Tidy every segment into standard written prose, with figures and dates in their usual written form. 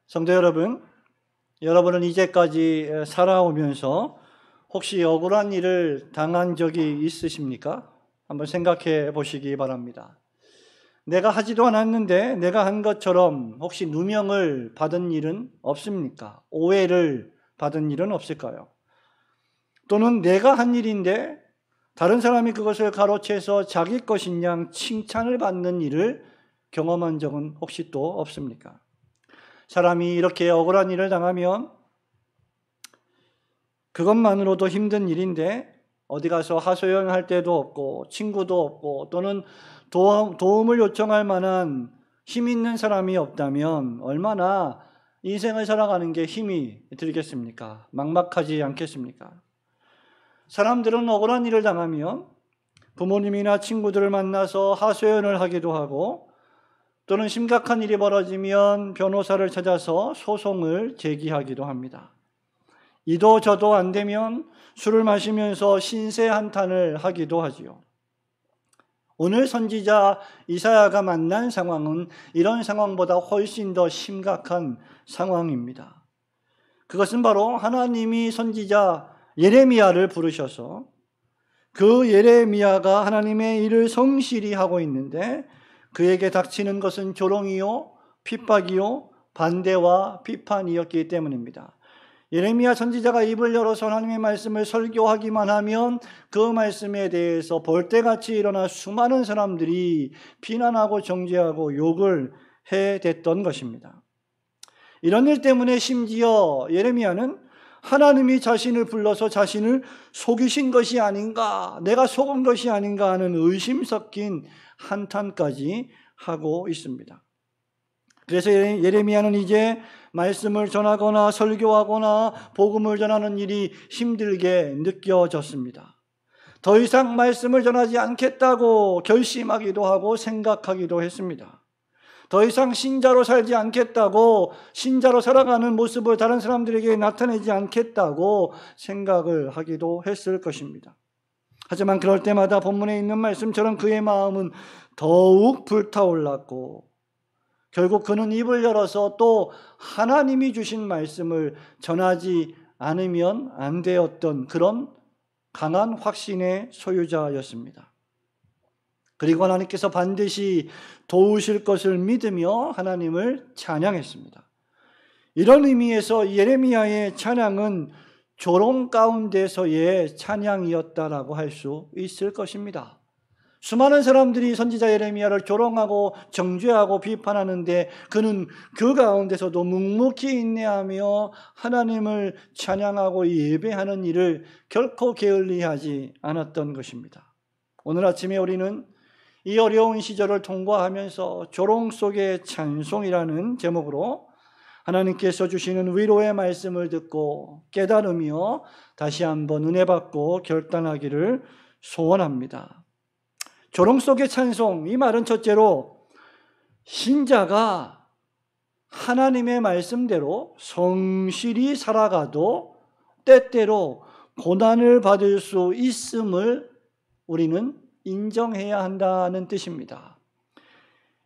성도 여러분, 여러분은 이제까지 살아오면서 혹시 억울한 일을 당한 적이 있으십니까? 한번 생각해 보시기 바랍니다. 내가 하지도 않았는데 내가 한 것처럼 혹시 누명을 받은 일은 없습니까? 오해를 받은 일은 없을까요? 또는 내가 한 일인데 다른 사람이 그것을 가로채서 자기 것인 양 칭찬을 받는 일을 경험한 적은 혹시 또 없습니까? 사람이 이렇게 억울한 일을 당하면 그것만으로도 힘든 일인데 어디 가서 하소연할 데도 없고 친구도 없고 또는 도움을 요청할 만한 힘 있는 사람이 없다면 얼마나 인생을 살아가는 게 힘이 들겠습니까? 막막하지 않겠습니까? 사람들은 억울한 일을 당하면 부모님이나 친구들을 만나서 하소연을 하기도 하고 또는 심각한 일이 벌어지면 변호사를 찾아서 소송을 제기하기도 합니다. 이도 저도 안 되면 술을 마시면서 신세한탄을 하기도 하지요. 오늘 선지자 이사야가 만난 상황은 이런 상황보다 훨씬 더 심각한 상황입니다. 그것은 바로 하나님이 선지자 예레미야를 부르셔서 그 예레미야가 하나님의 일을 성실히 하고 있는데 그에게 닥치는 것은 조롱이요, 핍박이요, 반대와 비판이었기 때문입니다. 예레미야 선지자가 입을 열어서 하나님의 말씀을 설교하기만 하면 그 말씀에 대해서 벌떼같이 일어나 수많은 사람들이 비난하고 정죄하고 욕을 해댔던 것입니다. 이런 일 때문에 심지어 예레미야는 하나님이 자신을 불러서 자신을 속이신 것이 아닌가, 내가 속은 것이 아닌가 하는 의심 섞인 한탄까지 하고 있습니다. 그래서 예레미야는 이제 말씀을 전하거나 설교하거나 복음을 전하는 일이 힘들게 느껴졌습니다. 더 이상 말씀을 전하지 않겠다고 결심하기도 하고 생각하기도 했습니다. 더 이상 신자로 살지 않겠다고, 신자로 살아가는 모습을 다른 사람들에게 나타내지 않겠다고 생각을 하기도 했을 것입니다. 하지만 그럴 때마다 본문에 있는 말씀처럼 그의 마음은 더욱 불타올랐고 결국 그는 입을 열어서 또 하나님이 주신 말씀을 전하지 않으면 안 되었던 그런 강한 확신의 소유자였습니다. 그리고 하나님께서 반드시 도우실 것을 믿으며 하나님을 찬양했습니다. 이런 의미에서 예레미야의 찬양은 조롱 가운데서의 찬양이었다라고 할 수 있을 것입니다. 수많은 사람들이 선지자 예레미야를 조롱하고 정죄하고 비판하는데 그는 그 가운데서도 묵묵히 인내하며 하나님을 찬양하고 예배하는 일을 결코 게을리하지 않았던 것입니다. 오늘 아침에 우리는 이 어려운 시절을 통과하면서 조롱 속의 찬송이라는 제목으로 하나님께서 주시는 위로의 말씀을 듣고 깨달으며 다시 한번 은혜 받고 결단하기를 소원합니다. 조롱 속의 찬송, 이 말은 첫째로 신자가 하나님의 말씀대로 성실히 살아가도 때때로 고난을 받을 수 있음을 우리는 인정해야 한다는 뜻입니다.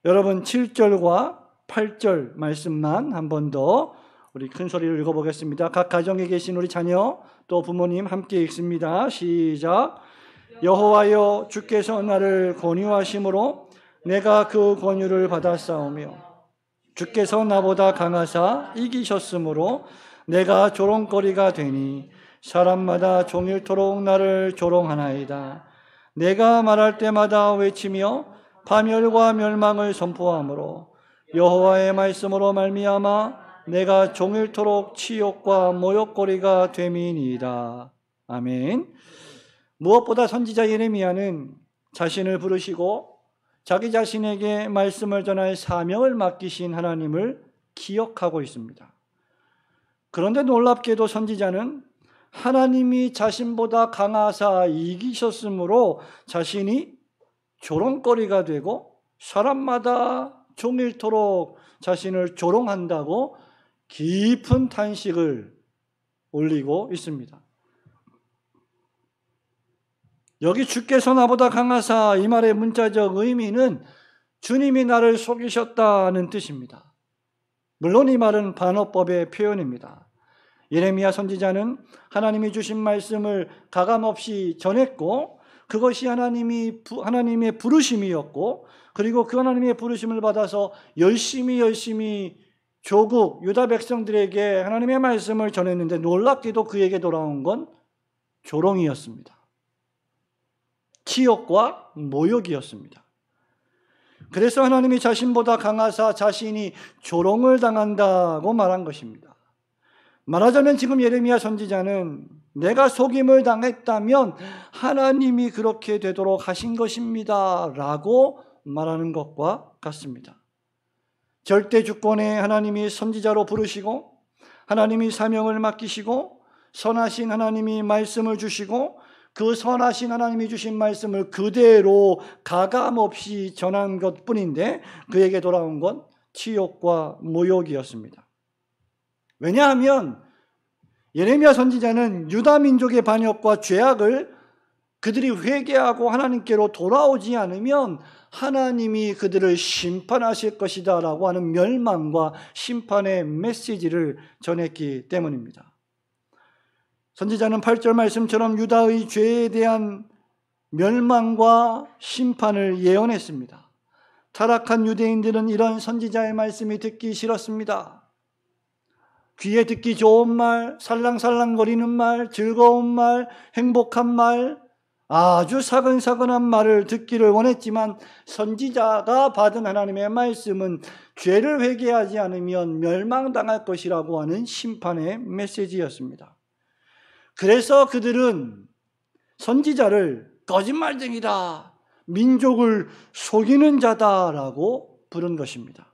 여러분 7절과 8절 말씀만 한 번 더 우리 큰 소리로 읽어보겠습니다. 각 가정에 계신 우리 자녀 또 부모님 함께 읽습니다. 시작. 여호와여 주께서 나를 권유하심으로 내가 그 권유를 받았사오며 주께서 나보다 강하사 이기셨으므로 내가 조롱거리가 되니 사람마다 종일토록 나를 조롱하나이다. 내가 말할 때마다 외치며 파멸과 멸망을 선포하므로 여호와의 말씀으로 말미암아 내가 종일토록 치욕과 모욕거리가 됨이니이다. 아멘. 무엇보다 선지자 예레미야는 자신을 부르시고 자기 자신에게 말씀을 전할 사명을 맡기신 하나님을 기억하고 있습니다. 그런데 놀랍게도 선지자는 하나님이 자신보다 강하사 이기셨으므로 자신이 조롱거리가 되고 사람마다 종일토록 자신을 조롱한다고 깊은 탄식을 올리고 있습니다. 여기 주께서 나보다 강하사 이 말의 문자적 의미는 주님이 나를 속이셨다는 뜻입니다. 물론 이 말은 반어법의 표현입니다. 예레미야 선지자는 하나님이 주신 말씀을 가감없이 전했고 그것이 하나님의 부르심이었고 그리고 그 하나님의 부르심을 받아서 열심히 조국 유다 백성들에게 하나님의 말씀을 전했는데 놀랍게도 그에게 돌아온 건 조롱이었습니다. 치욕과 모욕이었습니다. 그래서 하나님이 자신보다 강하사 자신이 조롱을 당한다고 말한 것입니다. 말하자면 지금 예레미야 선지자는 내가 속임을 당했다면 하나님이 그렇게 되도록 하신 것입니다 라고 말하는 것과 같습니다. 절대 주권에 하나님이 선지자로 부르시고 하나님이 사명을 맡기시고 선하신 하나님이 말씀을 주시고 그 선하신 하나님이 주신 말씀을 그대로 가감없이 전한 것뿐인데 그에게 돌아온 건 치욕과 모욕이었습니다. 왜냐하면 예레미야 선지자는 유다 민족의 반역과 죄악을 그들이 회개하고 하나님께로 돌아오지 않으면 하나님이 그들을 심판하실 것이다 라고 하는 멸망과 심판의 메시지를 전했기 때문입니다. 선지자는 8절 말씀처럼 유다의 죄에 대한 멸망과 심판을 예언했습니다. 타락한 유대인들은 이런 선지자의 말씀이 듣기 싫었습니다. 귀에 듣기 좋은 말, 살랑살랑거리는 말, 즐거운 말, 행복한 말, 아주 사근사근한 말을 듣기를 원했지만 선지자가 받은 하나님의 말씀은 죄를 회개하지 않으면 멸망당할 것이라고 하는 심판의 메시지였습니다. 그래서 그들은 선지자를 거짓말쟁이다, 민족을 속이는 자다라고 부른 것입니다.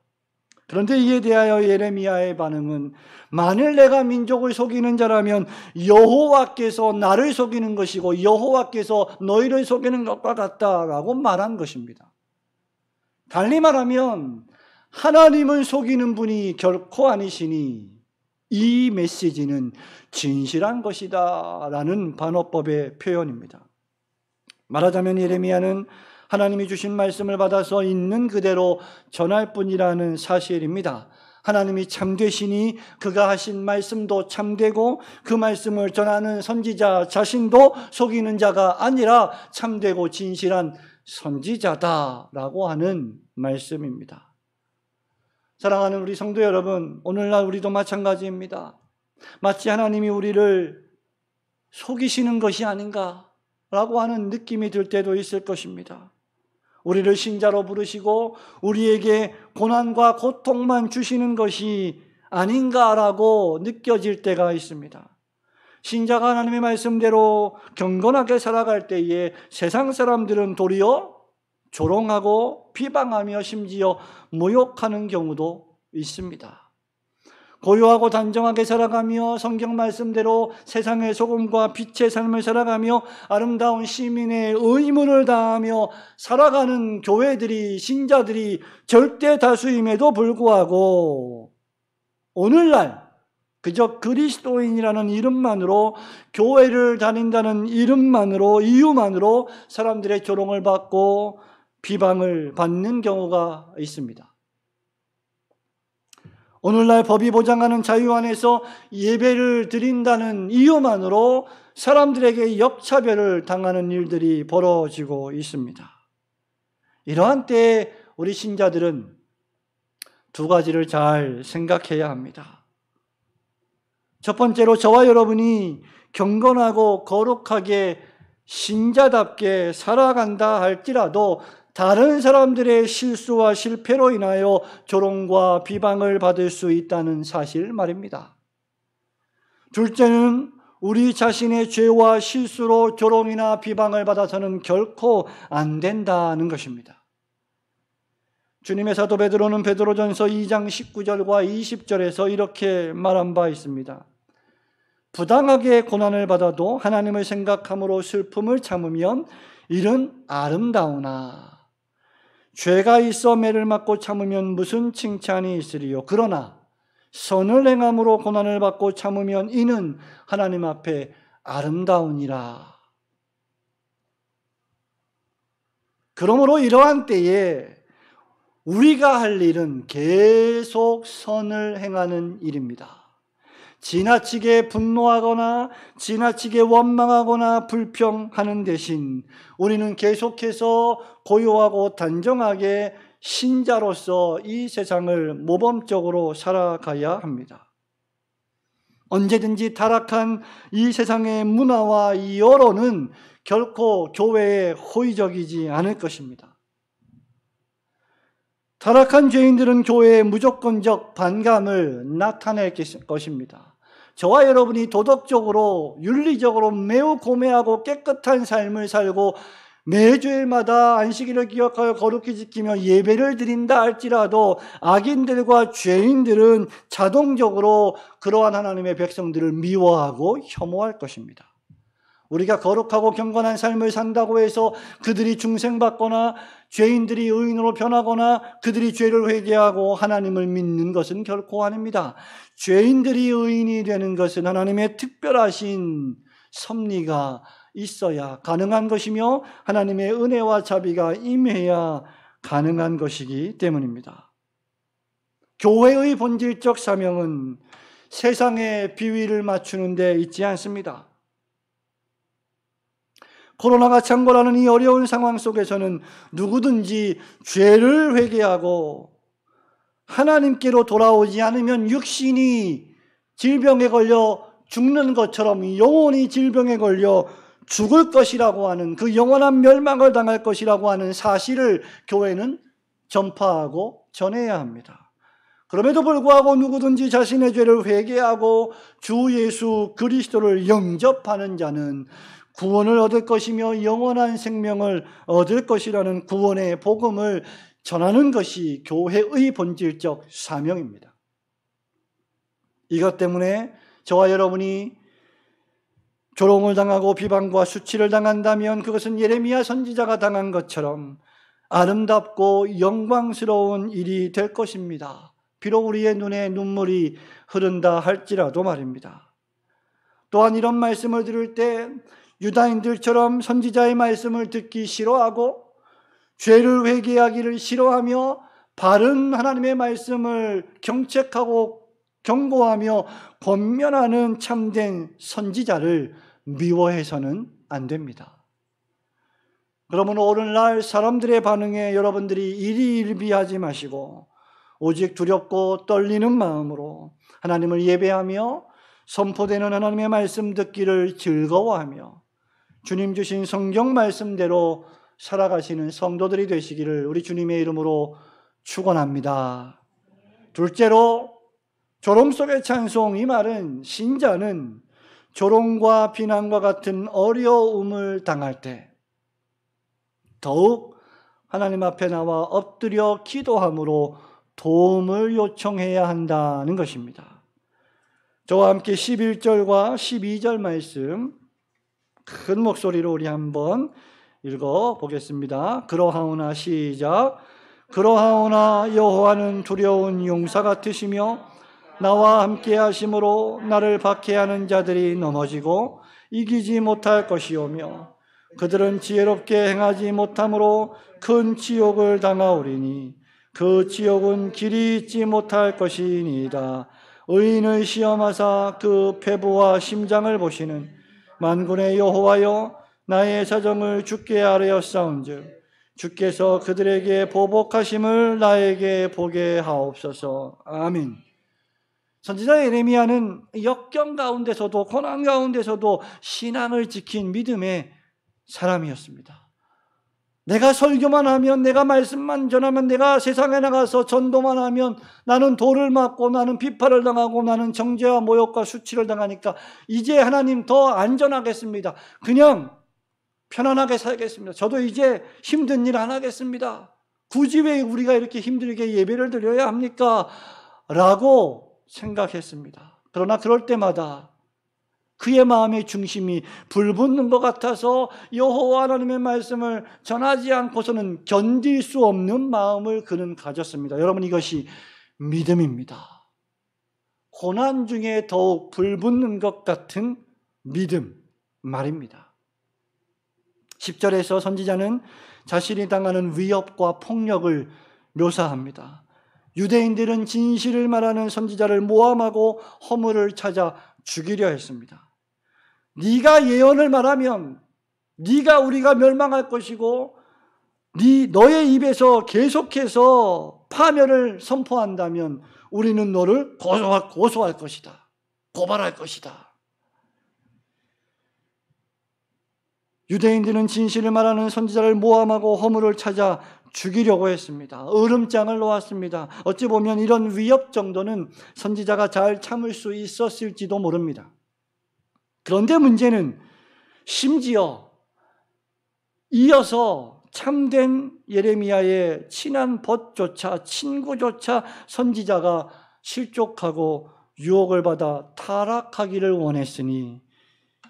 그런데 이에 대하여 예레미야의 반응은 만일 내가 민족을 속이는 자라면 여호와께서 나를 속이는 것이고 여호와께서 너희를 속이는 것과 같다라고 말한 것입니다. 달리 말하면 하나님을 속이는 분이 결코 아니시니 이 메시지는 진실한 것이다 라는 반어법의 표현입니다. 말하자면 예레미야는 하나님이 주신 말씀을 받아서 있는 그대로 전할 뿐이라는 사실입니다. 하나님이 참되시니 그가 하신 말씀도 참되고 그 말씀을 전하는 선지자 자신도 속이는 자가 아니라 참되고 진실한 선지자다라고 하는 말씀입니다. 사랑하는 우리 성도 여러분, 오늘날 우리도 마찬가지입니다. 마치 하나님이 우리를 속이시는 것이 아닌가라고 하는 느낌이 들 때도 있을 것입니다. 우리를 신자로 부르시고 우리에게 고난과 고통만 주시는 것이 아닌가라고 느껴질 때가 있습니다. 신자가 하나님의 말씀대로 경건하게 살아갈 때에 세상 사람들은 도리어 조롱하고 비방하며 심지어 모욕하는 경우도 있습니다. 고요하고 단정하게 살아가며 성경 말씀대로 세상의 소금과 빛의 삶을 살아가며 아름다운 시민의 의무를 다하며 살아가는 교회들이, 신자들이 절대 다수임에도 불구하고 오늘날 그저 그리스도인이라는 이름만으로, 교회를 다닌다는 이름만으로, 이유만으로 사람들의 조롱을 받고 비방을 받는 경우가 있습니다. 오늘날 법이 보장하는 자유 안에서 예배를 드린다는 이유만으로 사람들에게 역차별을 당하는 일들이 벌어지고 있습니다. 이러한 때에 우리 신자들은 두 가지를 잘 생각해야 합니다. 첫 번째로 저와 여러분이 경건하고 거룩하게 신자답게 살아간다 할지라도 다른 사람들의 실수와 실패로 인하여 조롱과 비방을 받을 수 있다는 사실 말입니다. 둘째는 우리 자신의 죄와 실수로 조롱이나 비방을 받아서는 결코 안 된다는 것입니다. 주님의 사도 베드로는 베드로전서 2장 19절과 20절에서 이렇게 말한 바 있습니다. 부당하게 고난을 받아도 하나님을 생각함으로 슬픔을 참으면 이는 아름다우나 죄가 있어 매를 맞고 참으면 무슨 칭찬이 있으리요. 그러나 선을 행함으로 고난을 받고 참으면 이는 하나님 앞에 아름다우니라. 그러므로 이러한 때에 우리가 할 일은 계속 선을 행하는 일입니다. 지나치게 분노하거나 지나치게 원망하거나 불평하는 대신 우리는 계속해서 고요하고 단정하게 신자로서 이 세상을 모범적으로 살아가야 합니다. 언제든지 타락한 이 세상의 문화와 이 여론은 결코 교회에 호의적이지 않을 것입니다. 타락한 죄인들은 교회에 무조건적 반감을 나타낼 것입니다. 저와 여러분이 도덕적으로, 윤리적으로 매우 고매하고 깨끗한 삶을 살고 매주일마다 안식일을 기억하여 거룩히 지키며 예배를 드린다 할지라도 악인들과 죄인들은 자동적으로 그러한 하나님의 백성들을 미워하고 혐오할 것입니다. 우리가 거룩하고 경건한 삶을 산다고 해서 그들이 중생받거나 죄인들이 의인으로 변하거나 그들이 죄를 회개하고 하나님을 믿는 것은 결코 아닙니다. 죄인들이 의인이 되는 것은 하나님의 특별하신 섭리가 있어야 가능한 것이며 하나님의 은혜와 자비가 임해야 가능한 것이기 때문입니다. 교회의 본질적 사명은 세상의 비위를 맞추는 데 있지 않습니다. 코로나가 창궐하는 이 어려운 상황 속에서는 누구든지 죄를 회개하고 하나님께로 돌아오지 않으면 육신이 질병에 걸려 죽는 것처럼 영혼이 질병에 걸려 죽을 것이라고 하는, 그 영원한 멸망을 당할 것이라고 하는 사실을 교회는 전파하고 전해야 합니다. 그럼에도 불구하고 누구든지 자신의 죄를 회개하고 주 예수 그리스도를 영접하는 자는 구원을 얻을 것이며 영원한 생명을 얻을 것이라는 구원의 복음을 전하는 것이 교회의 본질적 사명입니다. 이것 때문에 저와 여러분이 조롱을 당하고 비방과 수치를 당한다면 그것은 예레미야 선지자가 당한 것처럼 아름답고 영광스러운 일이 될 것입니다. 비록 우리의 눈에 눈물이 흐른다 할지라도 말입니다. 또한 이런 말씀을 들을 때 유다인들처럼 선지자의 말씀을 듣기 싫어하고 죄를 회개하기를 싫어하며 바른 하나님의 말씀을 경책하고 경고하며 권면하는 참된 선지자를 미워해서는 안 됩니다. 그러면 오늘날 사람들의 반응에 여러분들이 일희일비하지 마시고 오직 두렵고 떨리는 마음으로 하나님을 예배하며 선포되는 하나님의 말씀 듣기를 즐거워하며 주님 주신 성경 말씀대로 살아가시는 성도들이 되시기를 우리 주님의 이름으로 축원합니다. 둘째로 조롱 속의 찬송, 이 말은 신자는 조롱과 비난과 같은 어려움을 당할 때 더욱 하나님 앞에 나와 엎드려 기도함으로 도움을 요청해야 한다는 것입니다. 저와 함께 11절과 12절 말씀 큰 목소리로 우리 한번 읽어보겠습니다. 그러하오나 시작. 그러하오나 여호와는 두려운 용사 같으시며 나와 함께 하심으로 나를 박해하는 자들이 넘어지고 이기지 못할 것이오며 그들은 지혜롭게 행하지 못함으로 큰 지옥을 당하오리니 그 지옥은 길이 있지 못할 것이니이다. 의인을 시험하사 그 배부와 심장을 보시는 만군의 여호와여, 나의 사정을 주께 아뢰었사온즉 주께서 그들에게 보복하심을 나에게 보게 하옵소서. 아멘. 선지자 예레미야는 역경 가운데서도 고난 가운데서도 신앙을 지킨 믿음의 사람이었습니다. 내가 설교만 하면, 내가 말씀만 전하면, 내가 세상에 나가서 전도만 하면 나는 돌을 맞고 나는 비판을 당하고 나는 정죄와 모욕과 수치를 당하니까 이제 하나님 더 안전하겠습니다. 그냥 편안하게 살겠습니다. 저도 이제 힘든 일 안 하겠습니다. 굳이 왜 우리가 이렇게 힘들게 예배를 드려야 합니까? 라고 생각했습니다. 그러나 그럴 때마다 그의 마음의 중심이 불붙는 것 같아서 여호와 하나님의 말씀을 전하지 않고서는 견딜 수 없는 마음을 그는 가졌습니다. 여러분, 이것이 믿음입니다. 고난 중에 더욱 불붙는 것 같은 믿음 말입니다. 10절에서 선지자는 자신이 당하는 위협과 폭력을 묘사합니다. 유대인들은 진실을 말하는 선지자를 모함하고 허물을 찾아 죽이려 했습니다. 네가 예언을 말하면 네가 우리가 멸망할 것이고 너의 입에서 계속해서 파멸을 선포한다면 우리는 너를 고소할 것이다. 고발할 것이다. 유대인들은 진실을 말하는 선지자를 모함하고 허물을 찾아 죽이려고 했습니다. 으름장을 놓았습니다. 어찌 보면 이런 위협 정도는 선지자가 잘 참을 수 있었을지도 모릅니다. 그런데 문제는 심지어 이어서 참된 예레미야의 친한 벗조차 친구조차 선지자가 실족하고 유혹을 받아 타락하기를 원했으니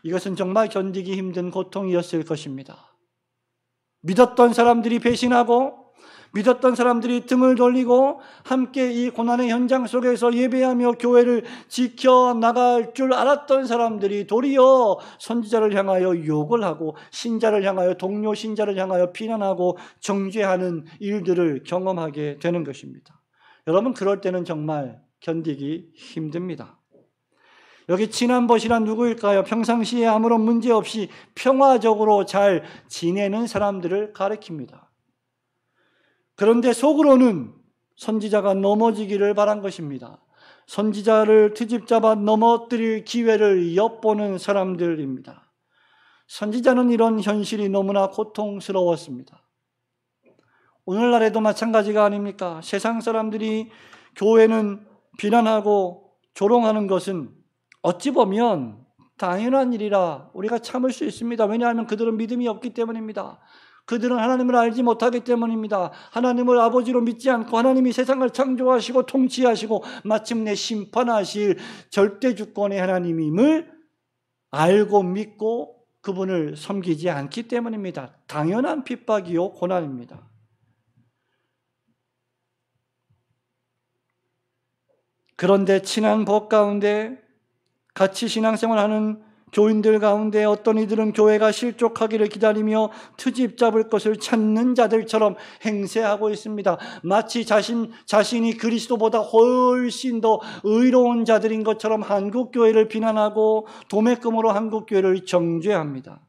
이것은 정말 견디기 힘든 고통이었을 것입니다. 믿었던 사람들이 배신하고 믿었던 사람들이 등을 돌리고 함께 이 고난의 현장 속에서 예배하며 교회를 지켜나갈 줄 알았던 사람들이 도리어 선지자를 향하여 욕을 하고 신자를 향하여 동료 신자를 향하여 비난하고 정죄하는 일들을 경험하게 되는 것입니다. 여러분, 그럴 때는 정말 견디기 힘듭니다. 여기 친한 벗이란 누구일까요? 평상시에 아무런 문제 없이 평화적으로 잘 지내는 사람들을 가리킵니다. 그런데 속으로는 선지자가 넘어지기를 바란 것입니다. 선지자를 트집잡아 넘어뜨릴 기회를 엿보는 사람들입니다. 선지자는 이런 현실이 너무나 고통스러웠습니다. 오늘날에도 마찬가지가 아닙니까? 세상 사람들이 교회는 비난하고 조롱하는 것은 어찌 보면 당연한 일이라 우리가 참을 수 있습니다. 왜냐하면 그들은 믿음이 없기 때문입니다. 그들은 하나님을 알지 못하기 때문입니다. 하나님을 아버지로 믿지 않고 하나님이 세상을 창조하시고 통치하시고 마침내 심판하실 절대 주권의 하나님임을 알고 믿고 그분을 섬기지 않기 때문입니다. 당연한 핍박이요 고난입니다. 그런데 친한 법 가운데 같이 신앙생활하는 교인들 가운데 어떤 이들은 교회가 실족하기를 기다리며 트집 잡을 것을 찾는 자들처럼 행세하고 있습니다. 마치 자신이 그리스도보다 훨씬 더 의로운 자들인 것처럼 한국교회를 비난하고 도매금으로 한국교회를 정죄합니다.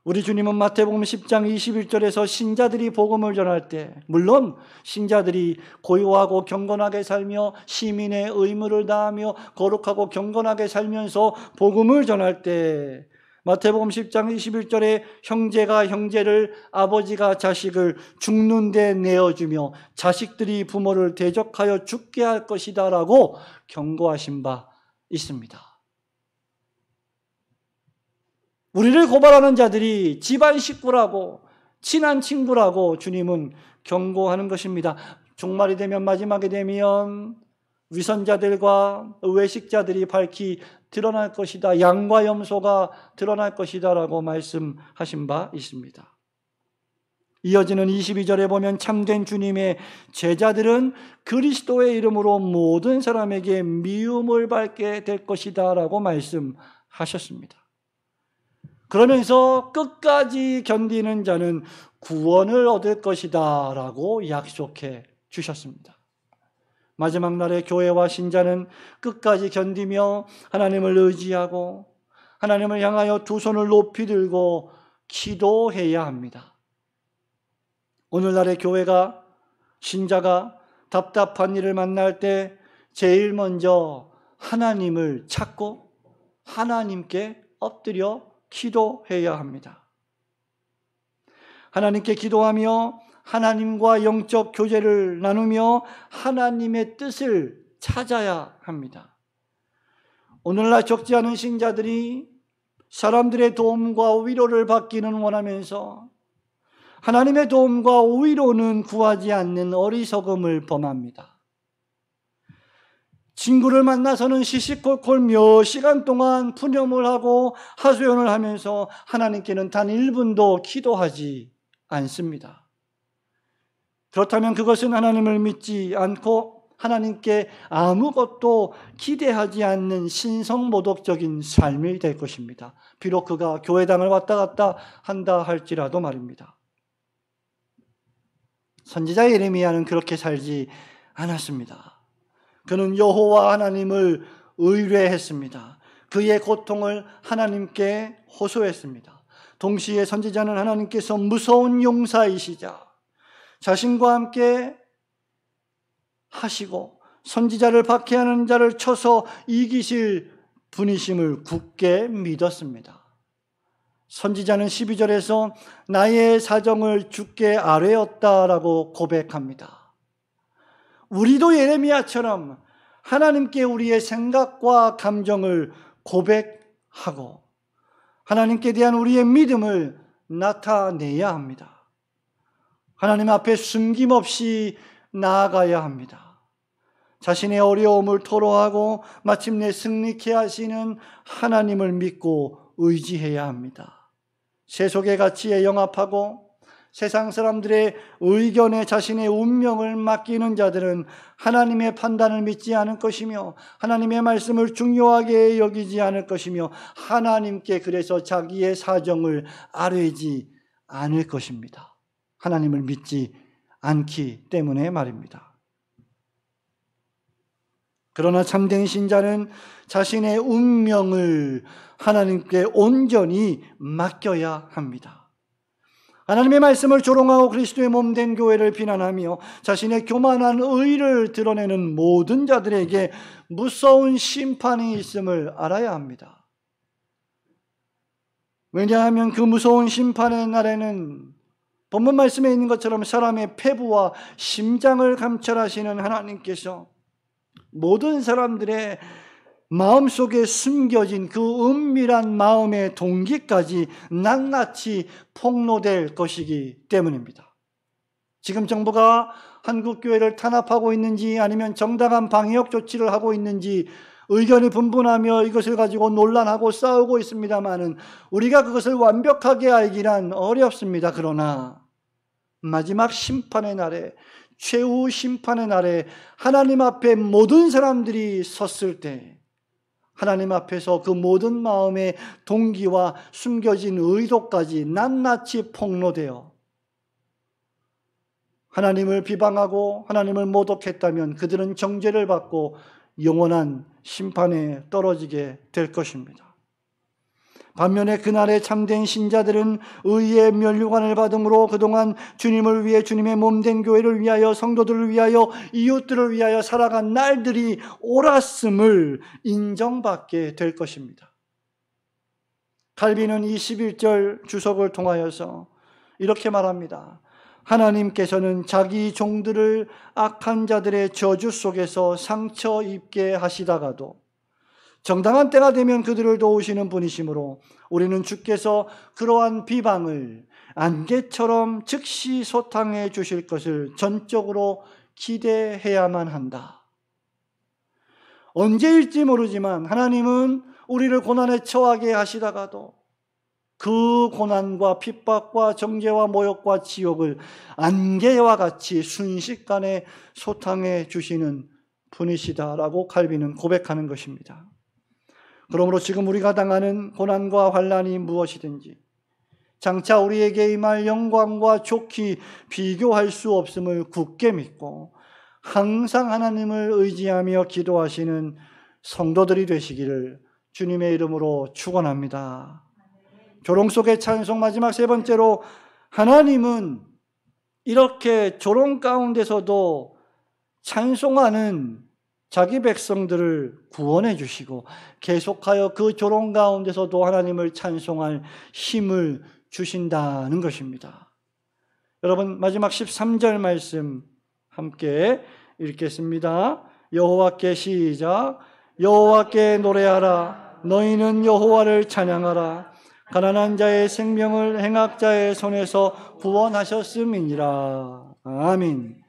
우리 주님은 마태복음 10장 21절에서 신자들이 복음을 전할 때 물론 신자들이 고요하고 경건하게 살며 시민의 의무를 다하며 거룩하고 경건하게 살면서 복음을 전할 때 마태복음 10장 21절에 형제가 형제를 아버지가 자식을 죽는 데 내어주며 자식들이 부모를 대적하여 죽게 할 것이다 라고 경고하신 바 있습니다. 우리를 고발하는 자들이 집안 식구라고 친한 친구라고 주님은 경고하는 것입니다. 종말이 되면 마지막에 되면 위선자들과 외식자들이 밝히 드러날 것이다. 양과 염소가 드러날 것이다 라고 말씀하신 바 있습니다. 이어지는 22절에 보면 참된 주님의 제자들은 그리스도의 이름으로 모든 사람에게 미움을 받게 될 것이다 라고 말씀하셨습니다. 그러면서 끝까지 견디는 자는 구원을 얻을 것이다 라고 약속해 주셨습니다. 마지막 날에 교회와 신자는 끝까지 견디며 하나님을 의지하고 하나님을 향하여 두 손을 높이 들고 기도해야 합니다. 오늘날의 교회가 신자가 답답한 일을 만날 때 제일 먼저 하나님을 찾고 하나님께 엎드려 기도해야 합니다. 하나님께 기도하며 하나님과 영적 교제를 나누며 하나님의 뜻을 찾아야 합니다. 오늘날 적지 않은 신자들이 사람들의 도움과 위로를 받기는 원하면서 하나님의 도움과 위로는 구하지 않는 어리석음을 범합니다. 친구를 만나서는 시시콜콜 몇 시간 동안 푸념을 하고 하소연을 하면서 하나님께는 단 1분도 기도하지 않습니다. 그렇다면 그것은 하나님을 믿지 않고 하나님께 아무것도 기대하지 않는 신성모독적인 삶이 될 것입니다. 비록 그가 교회당을 왔다 갔다 한다 할지라도 말입니다. 선지자 예레미야는 그렇게 살지 않았습니다. 그는 여호와 하나님을 의뢰했습니다. 그의 고통을 하나님께 호소했습니다. 동시에 선지자는 하나님께서 무서운 용사이시자 자신과 함께 하시고 선지자를 박해하는 자를 쳐서 이기실 분이심을 굳게 믿었습니다. 선지자는 12절에서 나의 사정을 주께 아뢰었다라고 고백합니다. 우리도 예레미야처럼 하나님께 우리의 생각과 감정을 고백하고 하나님께 대한 우리의 믿음을 나타내야 합니다. 하나님 앞에 숨김없이 나아가야 합니다. 자신의 어려움을 토로하고 마침내 승리케 하시는 하나님을 믿고 의지해야 합니다. 세속의 가치에 영합하고 세상 사람들의 의견에 자신의 운명을 맡기는 자들은 하나님의 판단을 믿지 않을 것이며 하나님의 말씀을 중요하게 여기지 않을 것이며 하나님께 그래서 자기의 사정을 아뢰지 않을 것입니다. 하나님을 믿지 않기 때문에 말입니다. 그러나 참된 신자는 자신의 운명을 하나님께 온전히 맡겨야 합니다. 하나님의 말씀을 조롱하고 그리스도의 몸된 교회를 비난하며 자신의 교만한 의를 드러내는 모든 자들에게 무서운 심판이 있음을 알아야 합니다. 왜냐하면 그 무서운 심판의 날에는 본문 말씀에 있는 것처럼 사람의 폐부와 심장을 감찰하시는 하나님께서 모든 사람들의 마음속에 숨겨진 그 은밀한 마음의 동기까지 낱낱이 폭로될 것이기 때문입니다. 지금 정부가 한국교회를 탄압하고 있는지 아니면 정당한 방역 조치를 하고 있는지 의견이 분분하며 이것을 가지고 논란하고 싸우고 있습니다마는 우리가 그것을 완벽하게 알기란 어렵습니다. 그러나 마지막 심판의 날에 최후 심판의 날에 하나님 앞에 모든 사람들이 섰을 때 하나님 앞에서 그 모든 마음의 동기와 숨겨진 의도까지 낱낱이 폭로되어 하나님을 비방하고 하나님을 모독했다면 그들은 정죄를 받고 영원한 심판에 떨어지게 될 것입니다. 반면에 그날의 참된 신자들은 의의 면류관을 받음으로 그동안 주님을 위해 주님의 몸된 교회를 위하여 성도들을 위하여 이웃들을 위하여 살아간 날들이 옳았음을 인정받게 될 것입니다. 칼빈은 이 11절 주석을 통하여서 이렇게 말합니다. 하나님께서는 자기 종들을 악한 자들의 저주 속에서 상처 입게 하시다가도 정당한 때가 되면 그들을 도우시는 분이시므로 우리는 주께서 그러한 비방을 안개처럼 즉시 소탕해 주실 것을 전적으로 기대해야만 한다. 언제일지 모르지만 하나님은 우리를 고난에 처하게 하시다가도 그 고난과 핍박과 정죄와 모욕과 지옥을 안개와 같이 순식간에 소탕해 주시는 분이시다라고 칼빈은 고백하는 것입니다. 그러므로 지금 우리가 당하는 고난과 환난이 무엇이든지 장차 우리에게 임할 영광과 좋기 비교할 수 없음을 굳게 믿고 항상 하나님을 의지하며 기도하시는 성도들이 되시기를 주님의 이름으로 축원합니다. 조롱 속의 찬송 마지막 세 번째로 하나님은 이렇게 조롱 가운데서도 찬송하는 자기 백성들을 구원해 주시고 계속하여 그 조롱 가운데서도 하나님을 찬송할 힘을 주신다는 것입니다. 여러분 마지막 13절 말씀 함께 읽겠습니다. 여호와께 시작. 여호와께 노래하라. 너희는 여호와를 찬양하라. 가난한 자의 생명을 행악자의 손에서 구원하셨음이니라. 아멘.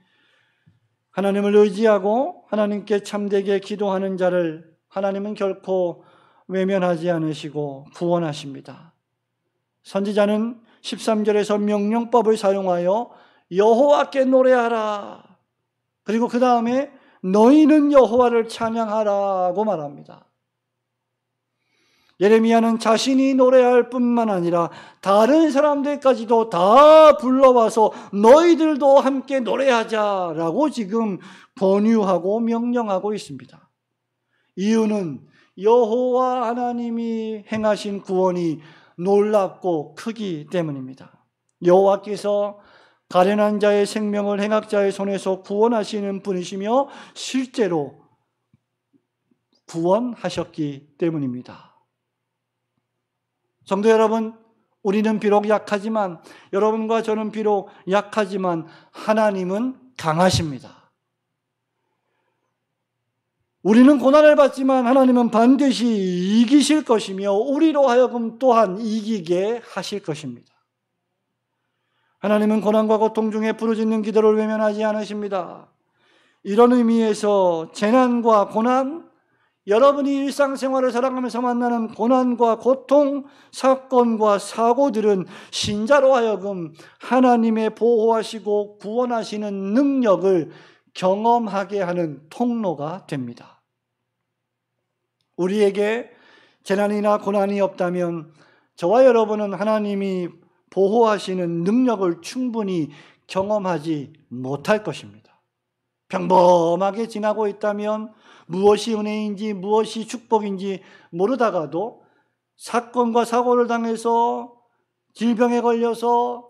하나님을 의지하고 하나님께 참되게 기도하는 자를 하나님은 결코 외면하지 않으시고 구원하십니다. 선지자는 13절에서 명령법을 사용하여 여호와께 노래하라. 그리고 그 다음에 너희는 여호와를 찬양하라고 말합니다. 예레미야는 자신이 노래할 뿐만 아니라 다른 사람들까지도 다 불러와서 너희들도 함께 노래하자라고 지금 권유하고 명령하고 있습니다. 이유는 여호와 하나님이 행하신 구원이 놀랍고 크기 때문입니다. 여호와께서 가련한 자의 생명을 행악자의 손에서 구원하시는 분이시며 실제로 구원하셨기 때문입니다. 성도 여러분, 우리는 비록 약하지만, 여러분과 저는 비록 약하지만 하나님은 강하십니다. 우리는 고난을 받지만 하나님은 반드시 이기실 것이며 우리로 하여금 또한 이기게 하실 것입니다. 하나님은 고난과 고통 중에 부르짖는 기도를 외면하지 않으십니다. 이런 의미에서 재난과 고난, 여러분이 일상생활을 살아가면서 만나는 고난과 고통, 사건과 사고들은 신자로 하여금 하나님의 보호하시고 구원하시는 능력을 경험하게 하는 통로가 됩니다. 우리에게 재난이나 고난이 없다면 저와 여러분은 하나님이 보호하시는 능력을 충분히 경험하지 못할 것입니다. 평범하게 지나고 있다면 무엇이 은혜인지 무엇이 축복인지 모르다가도 사건과 사고를 당해서 질병에 걸려서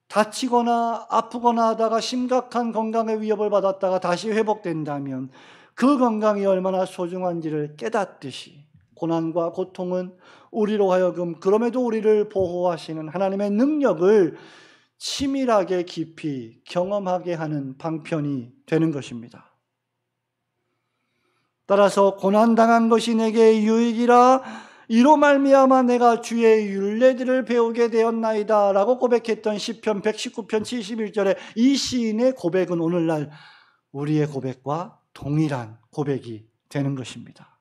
다치거나 아프거나 하다가 심각한 건강의 위협을 받았다가 다시 회복된다면 그 건강이 얼마나 소중한지를 깨닫듯이 고난과 고통은 우리로 하여금 그럼에도 우리를 보호하시는 하나님의 능력을 치밀하게 깊이 경험하게 하는 방편이 되는 것입니다. 따라서 고난당한 것이 내게 유익이라 이로 말미암아 내가 주의 율례들을 배우게 되었나이다 라고 고백했던 시편 119편 71절의 이 시인의 고백은 오늘날 우리의 고백과 동일한 고백이 되는 것입니다.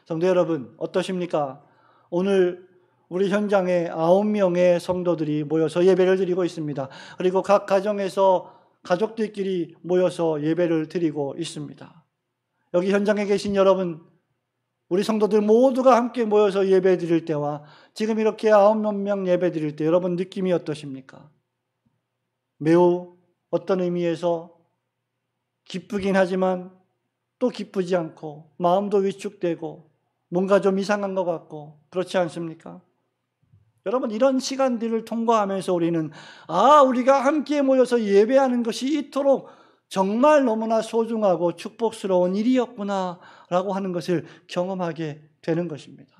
성도 여러분, 어떠십니까? 오늘 우리 현장에 9명의 성도들이 모여서 예배를 드리고 있습니다. 그리고 각 가정에서 가족들끼리 모여서 예배를 드리고 있습니다. 여기 현장에 계신 여러분, 우리 성도들 모두가 함께 모여서 예배 드릴 때와 지금 이렇게 9명 예배 드릴 때 여러분 느낌이 어떠십니까? 매우 어떤 의미에서 기쁘긴 하지만 또 기쁘지 않고 마음도 위축되고 뭔가 좀 이상한 것 같고 그렇지 않습니까? 여러분, 이런 시간들을 통과하면서 우리는 우리가 함께 모여서 예배하는 것이 이토록 정말 너무나 소중하고 축복스러운 일이었구나 라고 하는 것을 경험하게 되는 것입니다.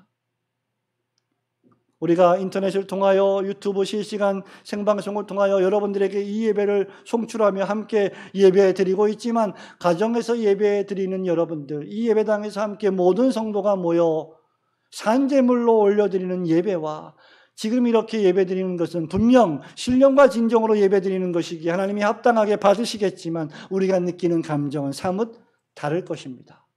우리가 인터넷을 통하여 유튜브 실시간 생방송을 통하여 여러분들에게 이 예배를 송출하며 함께 예배 드리고 있지만 가정에서 예배 드리는 여러분들, 이 예배당에서 함께 모든 성도가 모여 산제물로 올려드리는 예배와 지금 이렇게 예배드리는 것은 분명 신령과 진정으로 예배드리는 것이기에 하나님이 합당하게 받으시겠지만 우리가 느끼는 감정은 사뭇 다를 것입니다.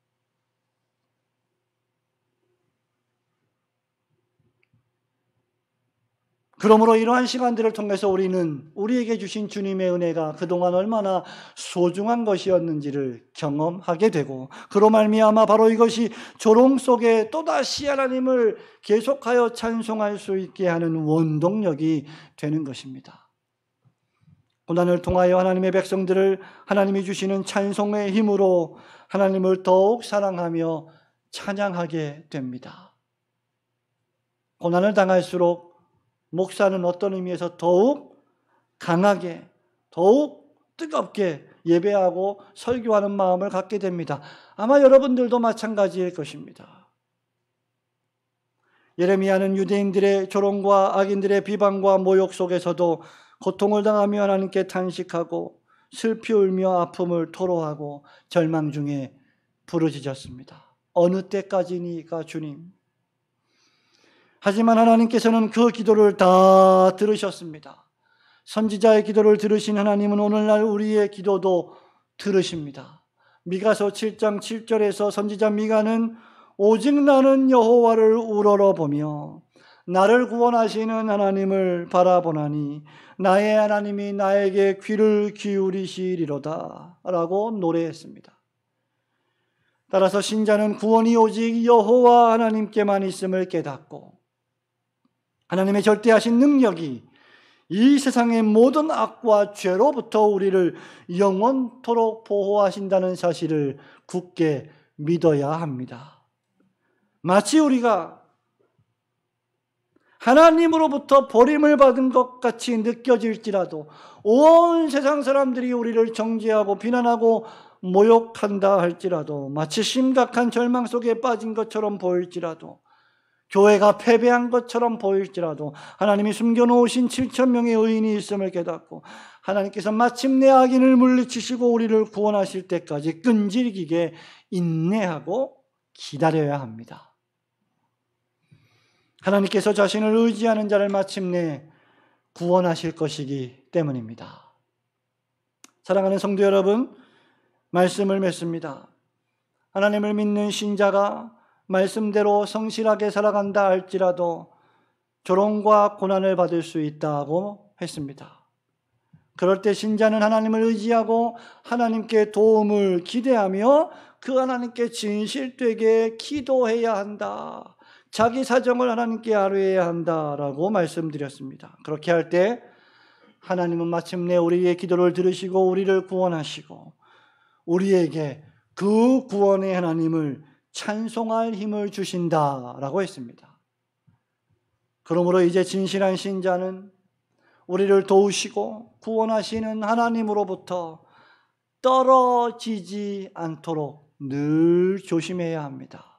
그러므로 이러한 시간들을 통해서 우리는 우리에게 주신 주님의 은혜가 그동안 얼마나 소중한 것이었는지를 경험하게 되고 그로 말미암아 바로 이것이 조롱 속에 또다시 하나님을 계속하여 찬송할 수 있게 하는 원동력이 되는 것입니다. 고난을 통하여 하나님의 백성들을 하나님이 주시는 찬송의 힘으로 하나님을 더욱 사랑하며 찬양하게 됩니다. 고난을 당할수록 목사는 어떤 의미에서 더욱 강하게, 더욱 뜨겁게 예배하고 설교하는 마음을 갖게 됩니다. 아마 여러분들도 마찬가지일 것입니다. 예레미야는 유대인들의 조롱과 악인들의 비방과 모욕 속에서도 고통을 당하며 하나님께 탄식하고 슬피 울며 아픔을 토로하고 절망 중에 부르짖었습니다. 어느 때까지니까 주님? 하지만 하나님께서는 그 기도를 다 들으셨습니다. 선지자의 기도를 들으신 하나님은 오늘날 우리의 기도도 들으십니다. 미가서 7장 7절에서 선지자 미가는 오직 나는 여호와를 우러러보며 나를 구원하시는 하나님을 바라보나니 나의 하나님이 나에게 귀를 기울이시리로다 라고 노래했습니다. 따라서 신자는 구원이 오직 여호와 하나님께만 있음을 깨닫고 하나님의 절대하신 능력이 이 세상의 모든 악과 죄로부터 우리를 영원토록 보호하신다는 사실을 굳게 믿어야 합니다. 마치 우리가 하나님으로부터 버림을 받은 것 같이 느껴질지라도 온 세상 사람들이 우리를 정죄하고 비난하고 모욕한다 할지라도 마치 심각한 절망 속에 빠진 것처럼 보일지라도 교회가 패배한 것처럼 보일지라도 하나님이 숨겨놓으신 7,000명의 의인이 있음을 깨닫고 하나님께서 마침내 악인을 물리치시고 우리를 구원하실 때까지 끈질기게 인내하고 기다려야 합니다. 하나님께서 자신을 의지하는 자를 마침내 구원하실 것이기 때문입니다. 사랑하는 성도 여러분, 말씀을 맺습니다. 하나님을 믿는 신자가 말씀대로 성실하게 살아간다 할지라도 조롱과 고난을 받을 수 있다고 했습니다. 그럴 때 신자는 하나님을 의지하고 하나님께 도움을 기대하며 그 하나님께 진실되게 기도해야 한다. 자기 사정을 하나님께 아뢰어야 한다라고 말씀드렸습니다. 그렇게 할 때 하나님은 마침내 우리의 기도를 들으시고 우리를 구원하시고 우리에게 그 구원의 하나님을 찬송할 힘을 주신다라고 했습니다. 그러므로 이제 진실한 신자는 우리를 도우시고 구원하시는 하나님으로부터 떨어지지 않도록 늘 조심해야 합니다.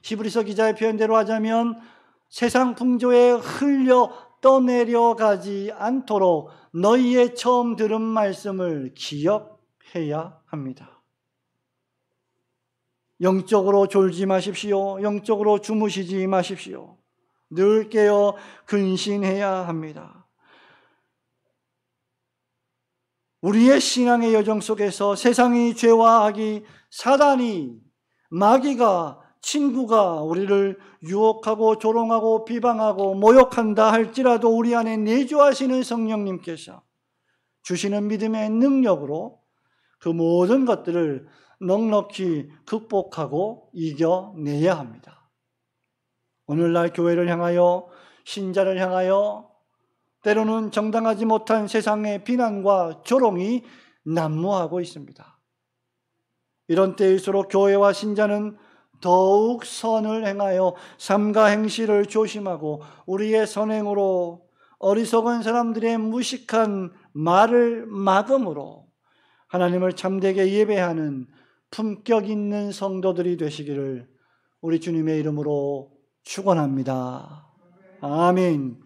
히브리서 기자의 표현대로 하자면 세상 풍조에 흘려 떠내려가지 않도록 너희의 처음 들은 말씀을 기억해야 합니다. 영적으로 졸지 마십시오. 영적으로 주무시지 마십시오. 늘 깨어 근신해야 합니다. 우리의 신앙의 여정 속에서 세상이, 죄와 악이, 사단이, 마귀가, 친구가 우리를 유혹하고 조롱하고 비방하고 모욕한다 할지라도 우리 안에 내주하시는 성령님께서 주시는 믿음의 능력으로 그 모든 것들을 넉넉히 극복하고 이겨내야 합니다. 오늘날 교회를 향하여, 신자를 향하여 때로는 정당하지 못한 세상의 비난과 조롱이 난무하고 있습니다. 이런 때일수록 교회와 신자는 더욱 선을 행하여 삼가 행실을 조심하고 우리의 선행으로 어리석은 사람들의 무식한 말을 막음으로 하나님을 참되게 예배하는 품격 있는 성도들이 되시기를 우리 주님의 이름으로 축원합니다. 아멘.